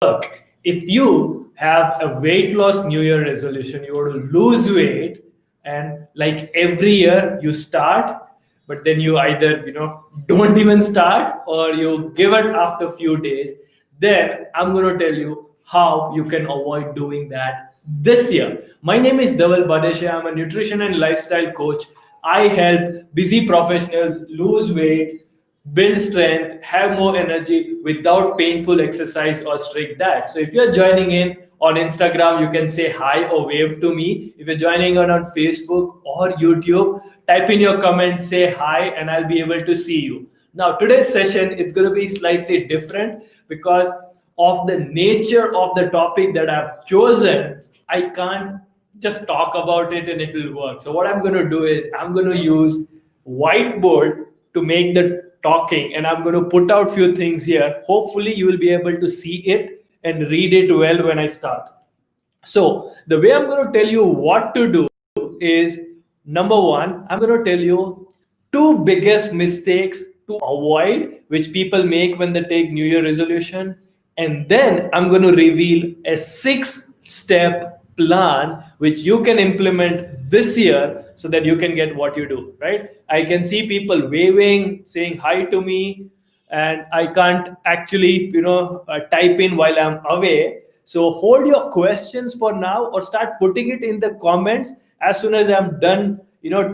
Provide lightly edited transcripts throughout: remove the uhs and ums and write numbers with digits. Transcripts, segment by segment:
work. If you have a weight loss New Year resolution, you want to lose weight, and like every year you start, but then you either don't even start or you give it after a few days, then I'm going to tell you how you can avoid doing that this year. My name is Dhaval Badesha. I'm a nutrition and lifestyle coach. I help busy professionals lose weight, build strength, have more energy without painful exercise or strict diet. So if you're joining in on Instagram, you can say hi or wave to me. If you're joining on Facebook or YouTube, type in your comments, say hi, and I'll be able to see you. Now, today's session, it's going to be slightly different because of the nature of the topic that I've chosen. I can't just talk about it and it will work. So what I'm going to do is I'm going to use whiteboard to make the talking, and I'm going to put out few things here. Hopefully you will be able to see it and read it well when I start. So the way I'm going to tell you what to do is, number one, I'm going to tell you two biggest mistakes to avoid which people make when they take New Year resolution, and then I'm going to reveal a 6-step plan which you can implement this year so that you can get what you do, right? I can see people waving, saying hi to me, and I can't actually type in while I'm away. So hold your questions for now or start putting it in the comments. As soon as I'm done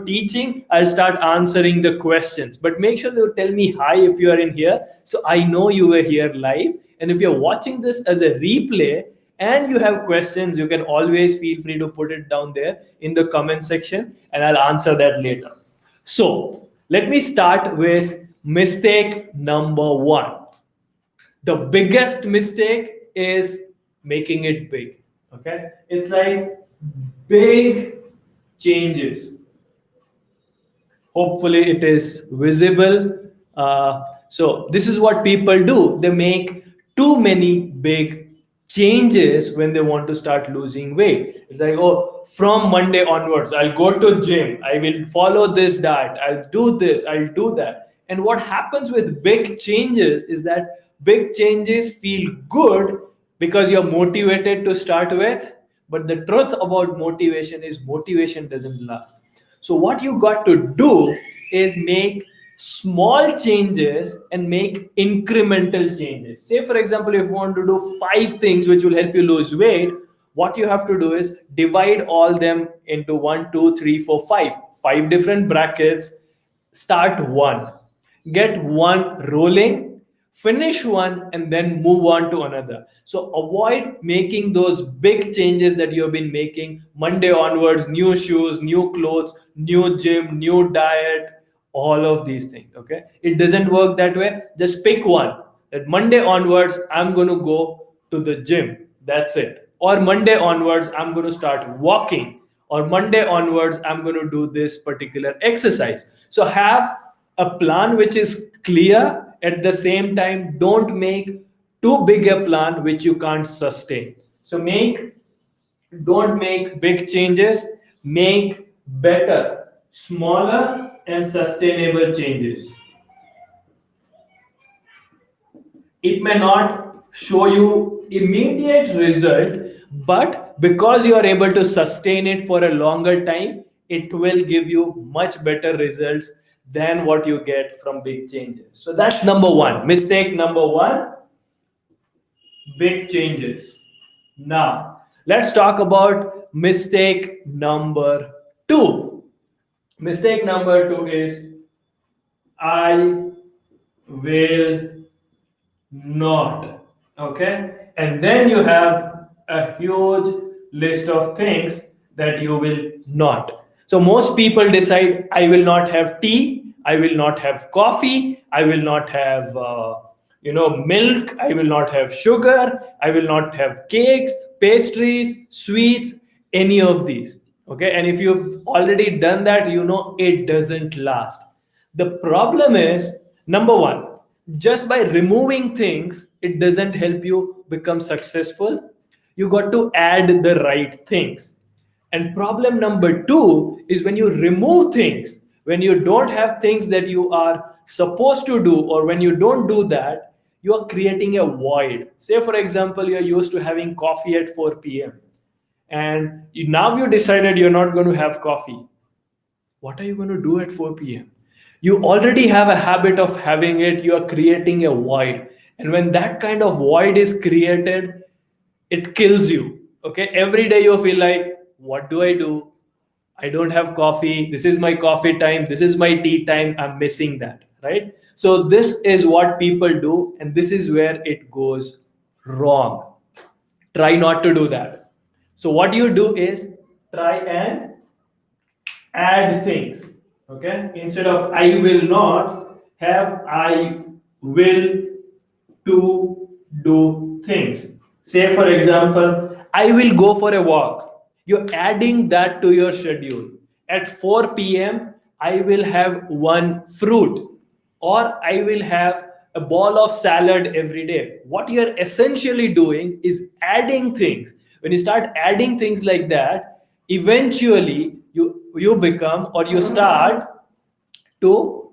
teaching, I'll start answering the questions, but make sure you tell me hi if you are in here, so I know you were here live. And if you're watching this as a replay and you have questions, you can always feel free to put it down there in the comment section and I'll answer that later. So let me start with mistake number one. The biggest mistake is making it big. Okay, it's like big changes. Hopefully it is visible. So this is what people do. They make too many big changes when they want to start losing weight. It's like, oh, from Monday onwards, I'll go to gym, I will follow this diet, I'll do this, I'll do that. And what happens with big changes is that big changes feel good because you're motivated to start with. But the truth about motivation is motivation doesn't last. So what you got to do is make small changes and make incremental changes. Say, for example, if you want to do 5 things which will help you lose weight, what you have to do is divide all them into 1, 2, 3, 4, 5 different brackets. Start one, get one rolling, finish one, and then move on to another. So avoid making those big changes that you've been making Monday onwards: new shoes, new clothes, new gym, new diet, all of these things. Okay, it doesn't work that way. Just pick one, that Monday onwards I'm going to go to the gym, that's it. Or Monday onwards I'm going to start walking, or Monday onwards I'm going to do this particular exercise. So have a plan which is clear. At the same time, don't make too big a plan which you can't sustain. So don't make big changes, make better, smaller and sustainable changes. It may not show you immediate result, but because you are able to sustain it for a longer time, it will give you much better results than what you get from big changes. So that's number one. Mistake number one, big changes. Now, let's talk about mistake number two. Mistake number two is, I will not. Okay? And then you have a huge list of things that you will not. So most people decide, I will not have tea, I will not have coffee, I will not have milk, I will not have sugar, I will not have cakes, pastries, sweets, any of these. Okay, and if you've already done that, it doesn't last. The problem is, number one, just by removing things, it doesn't help you become successful. You got to add the right things. And problem number two is, when you remove things, when you don't have things that you are supposed to do, or when you don't do that, you are creating a void. Say for example, you're used to having coffee at 4 p.m. and now you decided you're not going to have coffee. What are you going to do at 4 p.m.? You already have a habit of having it, you are creating a void. And when that kind of void is created, it kills you. Okay, every day you feel like, what do I do? I don't have coffee. This is my coffee time. This is my tea time. I'm missing that, right? So, this is what people do, and this is where it goes wrong. Try not to do that. So, what you do is try and add things. Okay, instead of I will not, have I will to do things. Say for example, I will go for a walk. You're adding that to your schedule. At 4 p.m., I will have one fruit, or I will have a ball of salad every day. What you're essentially doing is adding things. When you start adding things like that, eventually you become, or you start to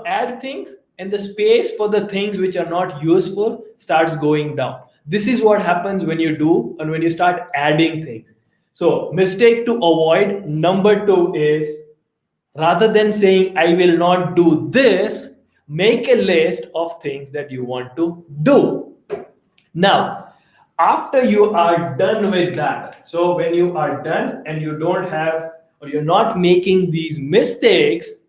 add things, and the space for the things which are not useful starts going down. This is what happens when you do and when you start adding things. So mistake to avoid number 2 is, rather than saying I will not do this, make a list of things that you want to do. Now, after you are done with that, so when you are done and you don't have, or you're not making these mistakes,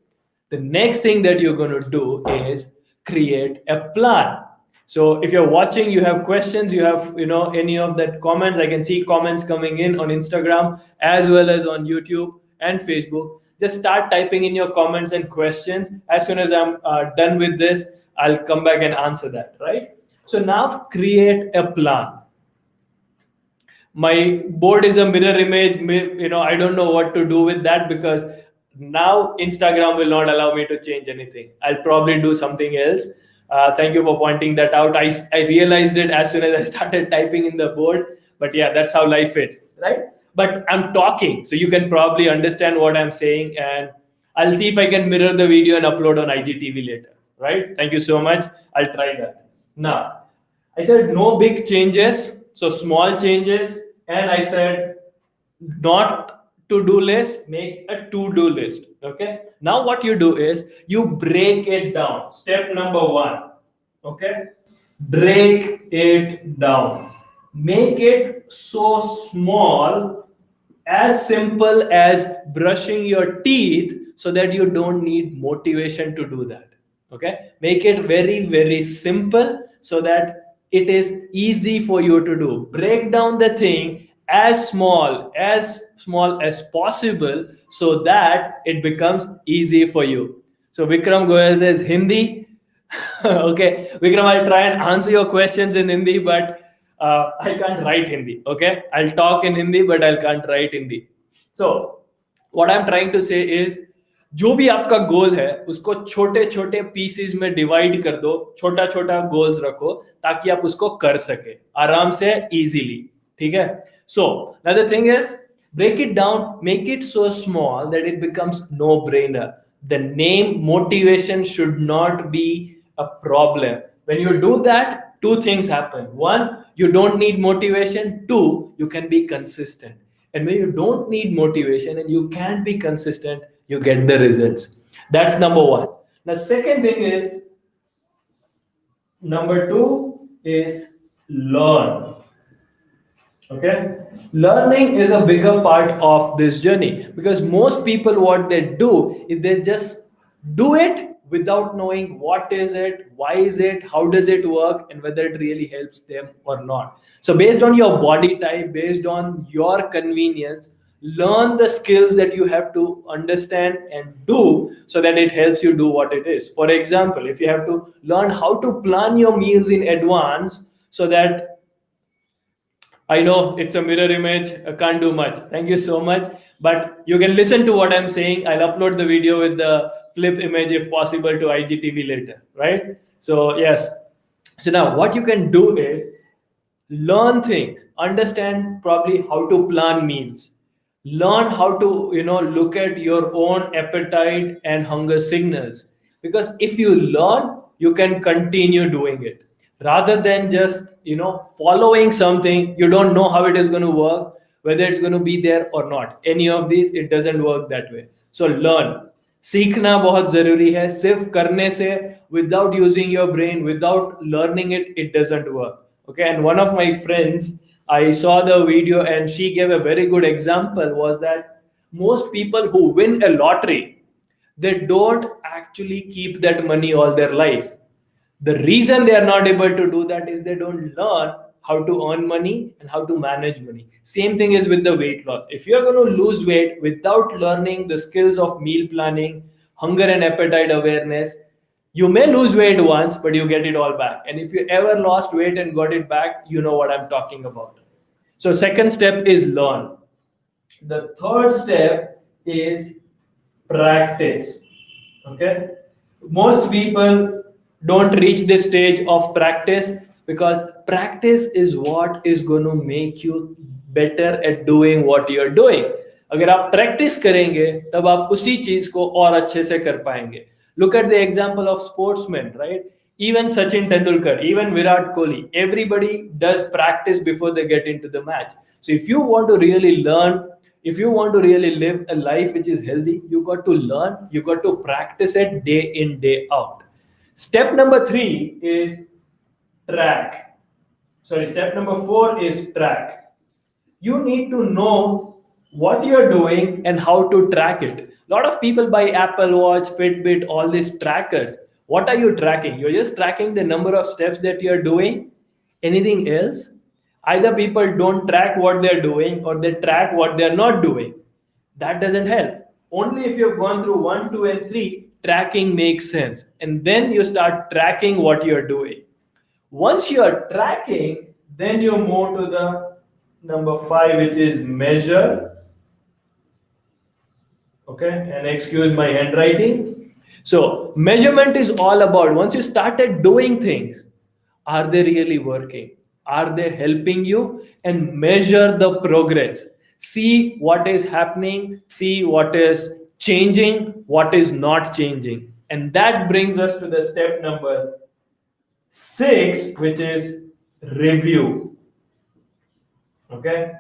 the next thing that you're going to do is create a plan. So if you're watching, you have questions, you have any of that comments, I can see comments coming in on Instagram as well as on YouTube and Facebook. Just start typing in your comments and questions. As soon as I'm done with this, I'll come back and answer that, right? So now create a plan. My board is a mirror image. I don't know what to do with that, because now Instagram will not allow me to change anything. I'll probably do something else. Thank you for pointing that out. I realized it as soon as I started typing in the board. But yeah, that's how life is, right? But I'm talking, so you can probably understand what I'm saying. And I'll see if I can mirror the video and upload on IGTV later, right? Thank you so much. I'll try that. Now, I said no big changes, so small changes. And I said not to-do list, make a to-do list. Okay, now what you do is you break it down. Step number 1, okay, break it down, make it so small, as simple as brushing your teeth, so that you don't need motivation to do that. Okay, make it very, very simple so that it is easy for you to do. Break down the thing as small as possible, so that it becomes easy for you. So Vikram Goyal says Hindi. Okay, Vikram, I'll try and answer your questions in Hindi, but I can't write Hindi. Okay, I'll talk in Hindi, but I can't write Hindi. So what I'm trying to say is, जो भी आपका गोल है उसको छोटे छोटे pieces में divide कर दो, छोटा छोटा गोल्स रखो, ताकि आप उसको कर सके आराम से, इजीली. ठीक है? So another thing is, break it down, make it so small that it becomes no brainer. The name motivation should not be a problem. When you do that, 2 things happen. 1, you don't need motivation. 2, you can be consistent. And when you don't need motivation and you can be consistent, you get the results. That's number 1. The second thing is, number 2 is learn. Okay, learning is a bigger part of this journey, because most people, what they do is they just do it without knowing what is it, why is it, how does it work, and whether it really helps them or not. So based on your body type, based on your convenience, learn the skills that you have to understand and do, so that it helps you do what it is. For example, if you have to learn how to plan your meals in advance, so that, I know it's a mirror image, I can't do much. Thank you so much. But you can listen to what I'm saying. I'll upload the video with the flip image if possible to IGTV later, right? So yes. So now what you can do is learn things, understand probably how to plan meals, learn how to look at your own appetite and hunger signals. Because if you learn, you can continue doing it. rather than just following something. You don't know how it is going to work, whether it's going to be there or not. Any of these, it doesn't work that way. So learn. सीखना बहुत जरूरी है. सिर्फ करने से, without using your brain, without learning it, it doesn't work. Okay. And one of my friends, I saw the video and she gave a very good example, was that most people who win a lottery, they don't actually keep that money all their life. The reason they are not able to do that is they don't learn how to earn money and how to manage money. Same thing is with the weight loss. If you're going to lose weight without learning the skills of meal planning, hunger and appetite awareness, you may lose weight once, but you get it all back. And if you ever lost weight and got it back, you know what I'm talking about. So second step is learn. The third step is practice. Okay. Most people don't reach this stage of practice, because practice is what is going to make you better at doing what you're doing. अगर आप practice करेंगे तब आप उसी चीज को और अच्छे से कर पाएंगे. Look at the example of sportsmen, right? Even Sachin Tendulkar, even Virat Kohli, everybody does practice before they get into the match. So if you want to really learn, if you want to really live a life which is healthy, you got to learn, you got to practice it day in, day out. Step number 3 is track. Sorry, step number 4 is track. You need to know what you're doing and how to track it. A lot of people buy Apple Watch, Fitbit, all these trackers. What are you tracking? You're just tracking the number of steps that you're doing. Anything else? Either people don't track what they're doing or they track what they're not doing. That doesn't help. Only if you've gone through 1, 2, and 3, tracking makes sense. And then you start tracking what you're doing. Once you're tracking, then you move to the number 5, which is measure. Okay, and excuse my handwriting. So measurement is all about, once you started doing things, are they really working? Are they helping you? And measure the progress. See what is happening, see what is changing, what is not changing. And that brings us to the step number 6, which is review. Okay.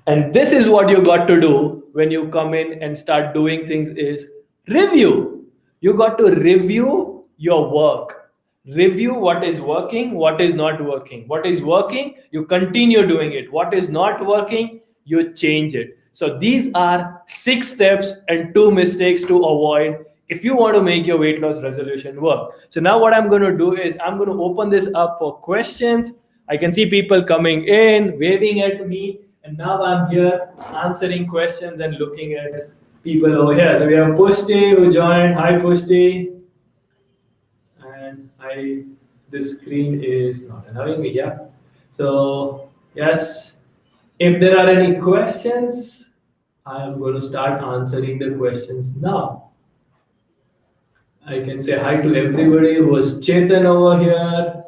And this is what you got to do when you come in and start doing things, is review. You got to review your work. Review what is working, what is not working. What is working, you continue doing it. What is not working, you change it. So these are 6 steps and 2 mistakes to avoid if you want to make your weight loss resolution work. So now what I'm going to do is I'm going to open this up for questions. I can see people coming in, waving at me. And now I'm here answering questions and looking at people over here. So we have Pushti who joined. Hi, Pushti. And this screen is not allowing me. Yeah. So yes, if there are any questions, I am going to start answering the questions now. I can say hi to everybody who was Chetan over here.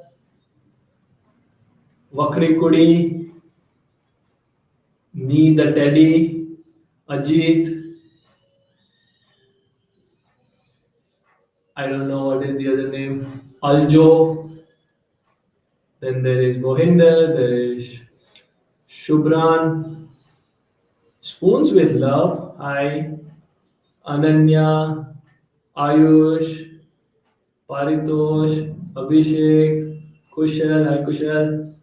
Vakri Kudi. Me the Teddy, Ajit, I don't know what is the other name, Aljo, then there is Mohinder, there is Shubran, Spoons with Love, hi, Ananya, Ayush, Paritosh, Abhishek, Kushal, hi Kushal,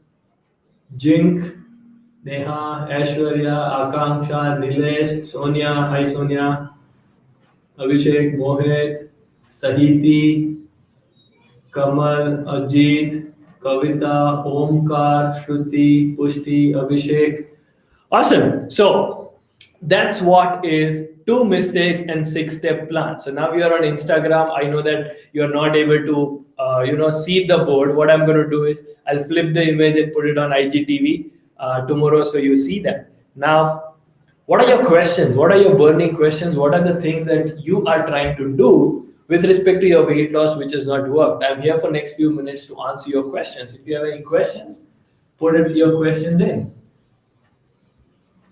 Jink, Neha, Aishwarya, Akanksha, Nilesh, Sonia, hi Sonia, Abhishek, Mohit, Sahiti, Kamal, Ajit, Kavita, Omkar, Shruti, Pushti, Abhishek. Awesome. So that's what is 2 mistakes and 6-step plan. So now you're on Instagram. I know that you're not able to see the board. What I'm going to do is I'll flip the image and put it on IGTV tomorrow, so you see that. Now, what are your questions? What are your burning questions? What are the things that you are trying to do with respect to your weight loss which has not worked? I'm here for next few minutes to answer your questions. If you have any questions, put your questions in.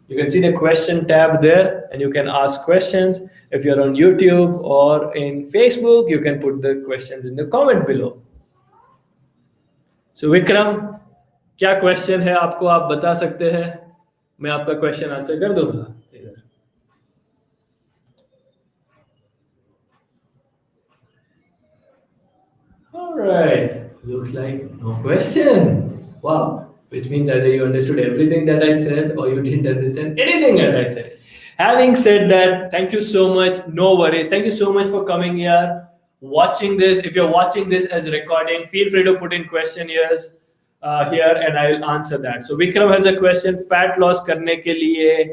You can see the question tab there and you can ask questions. If you're on YouTube or in Facebook, you can put the questions in the comment below. सो विक्रम, क्या question है आपको, आप बता सकते हैं, मैं आपका question answer कर दूंगा इधर। All right, looks like no question. Wow, which means either you understood everything that I said or you didn't understand anything that I said. Having said that, thank you so much. No worries. Thank you so much for coming here, watching this. If you're watching this as a recording, feel free to put in question here and I will answer that. So Vikram has a question, fat loss करने के लिए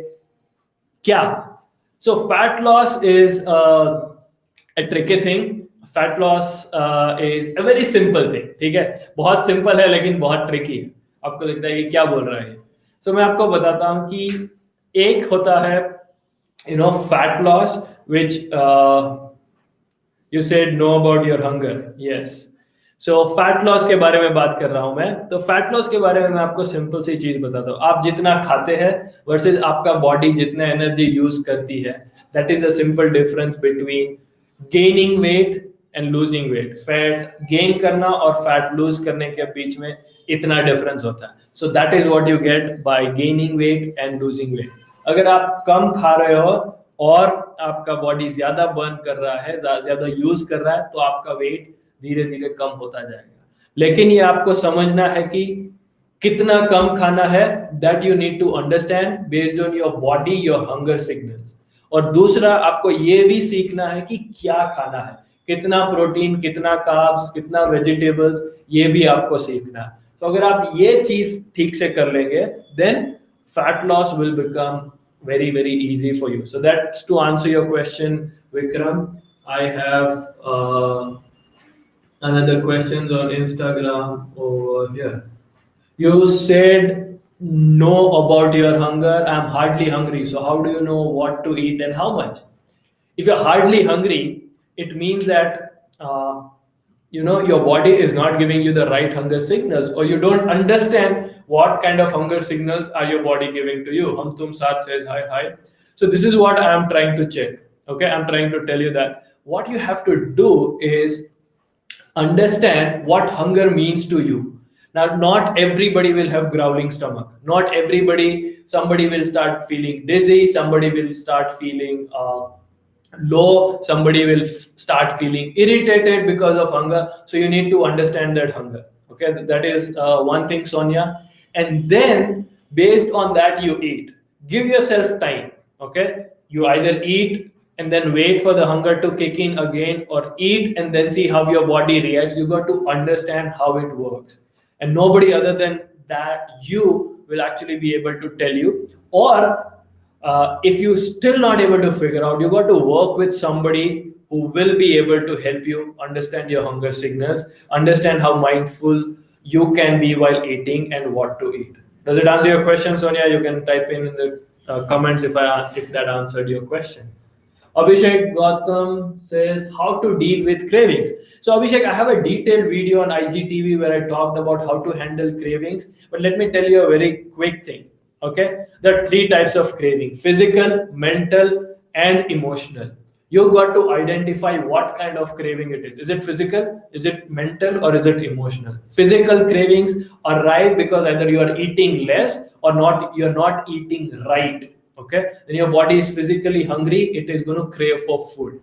क्या? So fat loss is a tricky thing. Fat loss is a very simple thing, ठीक है, बहुत simple है लेकिन बहुत ट्रिकी है। आपको लगता है कि क्या बोल रहा है, सो मैं आपको बताता हूं कि एक होता है fat loss which you said know about your hunger, yes. So fat loss के बारे में बात कर रहा हूं मैं, तो फैट लॉस के बारे में मैं आपको सिंपल सी चीज बताता हूं, आप जितना खाते हैं वर्सेस आपका बॉडी जितना एनर्जी यूज करती है, that is a simple difference between gaining weight and losing weight. Fat gain करना और फैट लूज करने के बीच में इतना डिफरेंस होता है। So that is what you get bye gaining weight and losing weight. अगर आप कम खा रहे हो और आपका बॉडी ज्यादा बर्न कर रहा है, ज्यादा यूज कर रहा है, तो आपका वेट धीरे धीरे कम होता जाएगा। लेकिन ये आपको समझना है कि कितना कम खाना है, that you need to understand based on your body, your hunger signals. और दूसरा आपको ये भी सीखना है कि क्या खाना है, कितना प्रोटीन, कितना कार्ब्स, कितना वेजिटेबल्स, ये भी आपको सीखना है। तो अगर आप ये चीज ठीक से कर लेंगे, then fat loss will become very very easy for you. So that's to answer your question, Vikram. I have another questions on Instagram over here. You said know about your hunger. I'm hardly hungry, so how do you know what to eat and how much? If you're hardly hungry, it means that your body is not giving you the right hunger signals, or you don't understand what kind of hunger signals are your body giving to you. Hum tum saath says hi hi. So this is what I am trying to check. Okay, I'm trying to tell you that what you have to do is understand what hunger means to you. Now, not everybody will have growling stomach. Not somebody will start feeling dizzy, somebody will start feeling low, somebody will start feeling irritated because of hunger. So you need to understand that hunger. Okay, that is one thing, Sonia. And then based on that you eat. Give yourself time. Okay, you either eat and then wait for the hunger to kick in again, or eat and then see how your body reacts. You got to understand how it works, and nobody other than that you will actually be able to tell you. Or if you still not able to figure out, you got to work with somebody who will be able to help you understand your hunger signals, understand how mindful you can be while eating and what to eat. Does it answer your question, Sonia? You can type in the comments if that answered your question. Abhishek Gautam says how to deal with cravings. So Abhishek, I have a detailed video on IGTV where I talked about how to handle cravings. But let me tell you a very quick thing. Okay, there are three types of craving: physical, mental, and emotional. You got to identify what kind of craving it is. Is it physical? Is it mental? Or is it emotional? Physical cravings arise because either you are eating less or not. You are not eating right. Okay, when your body is physically hungry, it is going to crave for food.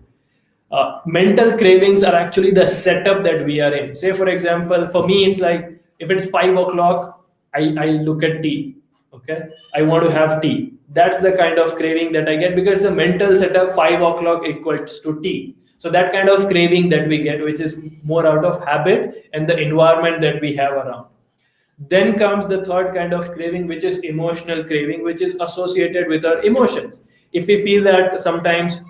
Mental cravings are actually the setup that we are in. Say for example, for me it's like if it's 5 o'clock, I look at tea. Okay, I want to have tea. That's the kind of craving that I get because it's a mental setup. 5 o'clock equals to tea. So that kind of craving that we get, which is more out of habit and the environment that we have around. Then comes the third kind of craving, which is emotional craving, which is associated with our emotions. If we feel that sometimes,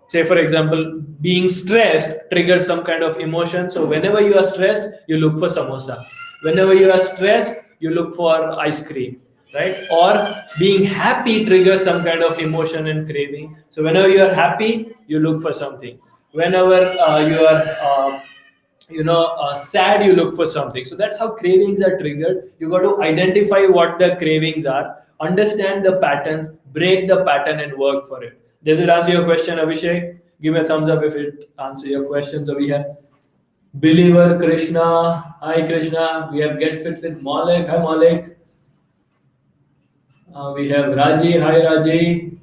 say for example, being stressed triggers some kind of emotion. So whenever you are stressed, you look for samosa. Whenever you are stressed, you look for ice cream, right? Or being happy triggers some kind of emotion and craving. So whenever you are happy, you look for something. Whenever you are sad, you look for something. So that's how cravings are triggered. You got to identify what the cravings are, understand the patterns, break the pattern and work for it. Does it answer your question, Abhishek? Give me a thumbs up if it answers your questions over here. Believer Krishna. Hi Krishna. We have Get Fit with Malik. Hi Malik. We have Raji. Hi Raji.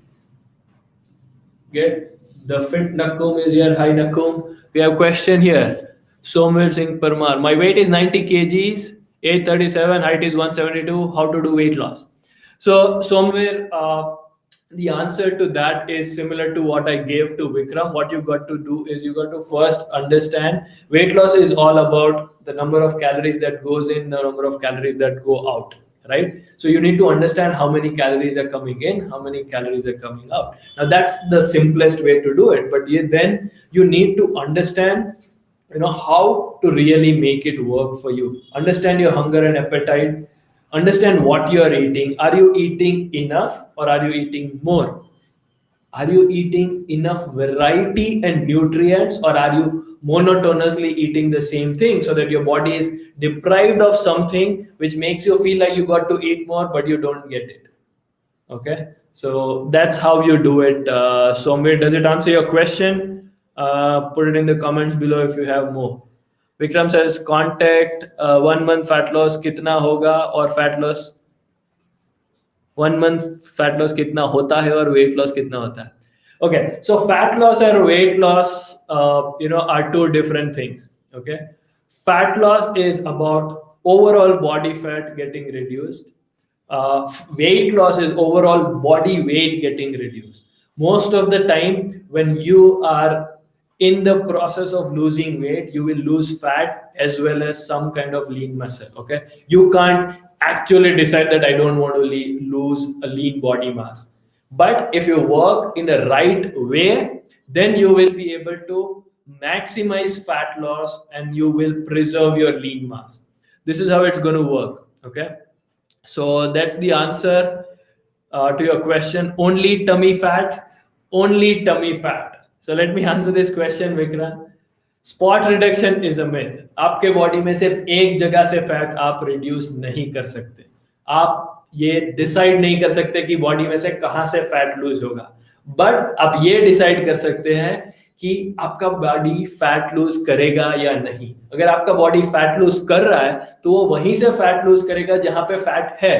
Get the Fit Nakum is here. Hi Nakum. We have question here. Somir Singh Parmar. My weight is 90 kgs, age 37, height is 172. How to do weight loss? So Somir, the answer to that is similar to what I gave to Vikram. What you got to do is you got to first understand weight loss is all about the number of calories that goes in, the number of calories that go out, right? So you need to understand how many calories are coming in, how many calories are coming out. Now that's the simplest way to do it, but then you need to understand how to really make it work for you. Understand your hunger and appetite, understand what you are eating. Are you eating enough or are you eating more? Are you eating enough variety and nutrients, or are you monotonously eating the same thing so that your body is deprived of something which makes you feel like you got to eat more but you don't get it? Okay, so that's how you do it. Somir, does it answer your question? Put it in the comments below if you have more. Vikram says contact 1 month fat loss kitna hoga, or fat loss 1 month fat loss kitna hota hai और weight loss kitna hota hai. Okay, so fat loss and weight loss are two different things. Okay, fat loss is about overall body fat getting reduced. Weight loss is overall body weight getting reduced. Most of the time when you are in the process of losing weight, you will lose fat as well as some kind of lean muscle. Okay, you can't actually decide that I don't want to lose a lean body mass, but if you work in the right way, then you will be able to maximize fat loss and you will preserve your lean mass. This is how it's going to work. Okay, so that's the answer to your question. Only tummy fat, only tummy fat. So let me answer this question, Vikram. Spot reduction is a myth. आपके body में सिर्फ एक जगह से fat आप reduce नहीं कर सकते. आप ये डिसाइड नहीं कर सकते कि बॉडी में से कहां से फैट लूज होगा, बट आप ये डिसाइड कर सकते हैं कि आपका बॉडी फैट लूज करेगा या नहीं. अगर आपका बॉडी फैट लूज कर रहा है तो वो वहीं से फैट लूज करेगा जहां पे फैट है.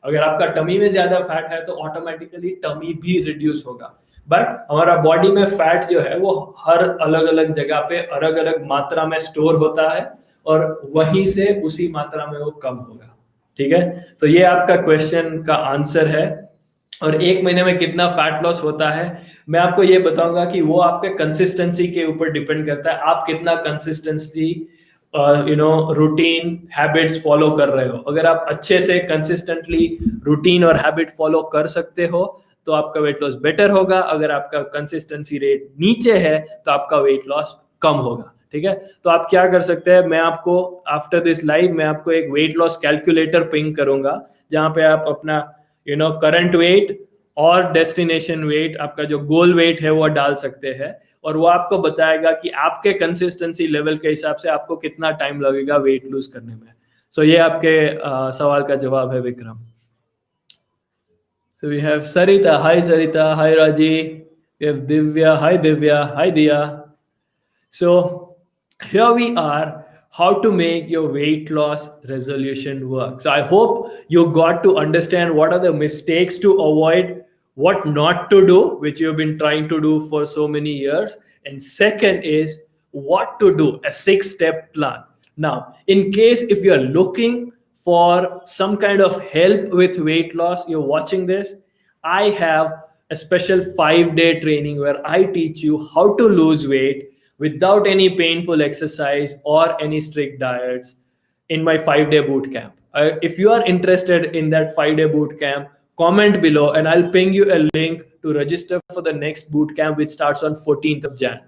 अगर आपका टमी में ज्यादा फैट है तो ऑटोमेटिकली टमी भी रिड्यूस होगा. बट हमारा बॉडी में फैट जो है वो हर अलग अलग जगह पे अलग अलग मात्रा में स्टोर होता है और वहीं से उसी मात्रा में वो कम होगा. ठीक है, तो ये आपका क्वेश्चन का आंसर है. और 1 महीने में कितना फैट लॉस होता है मैं आपको ये बताऊंगा कि वो आपके कंसिस्टेंसी के ऊपर डिपेंड करता है. आप कितना कंसिस्टेंसी रूटीन हैबिट्स फॉलो कर रहे हो. अगर आप अच्छे से कंसिस्टेंटली रूटीन और हैबिट फॉलो कर सकते हो तो आपका वेट लॉस बेटर होगा. अगर आपका कंसिस्टेंसी रेट नीचे है तो आपका वेट लॉस कम होगा. ठीक है, तो आप क्या कर सकते हैं, मैं आपको आफ्टर दिस लाइव मैं आपको एक वेट लॉस कैलकुलेटर पिंग करूंगा जहां पे आप अपना करंट वेट और डेस्टिनेशन वेट, आपका जो गोल वेट है वो डाल सकते हैं और वो आपको बताएगा कि आपके कंसिस्टेंसी लेवल के हिसाब से आपको कितना टाइम लगेगा वेट लूज करने में. सो ये आपके सवाल का जवाब है Vikram. So we have Sarita. Hi Sarita. Hi Raji. We have Divya. Hi Divya. Hi Diya. So here we are. How to make your weight loss resolution work. So I hope you got to understand what are the mistakes to avoid, what not to do, which you've been trying to do for so many years. And second is what to do, a 6-step plan. Now, in case if you're looking for some kind of help with weight loss, you're watching this, I have a special 5-day training where I teach you how to lose weight without any painful exercise or any strict diets in my 5-day boot camp. If you are interested in that 5-day boot camp, comment below and I'll ping you a link to register for the next boot camp, which starts on 14th of Jan.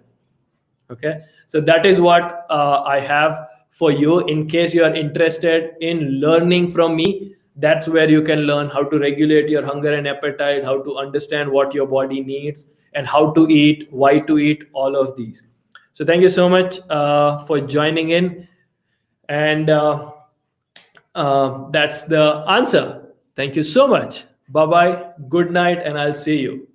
Okay, so that is what I have for you. In case you are interested in learning from me, that's where you can learn how to regulate your hunger and appetite, how to understand what your body needs and how to eat, why to eat, all of these. So thank you so much for joining in, and that's the answer. Thank you so much. Bye bye, good night, and I'll see you.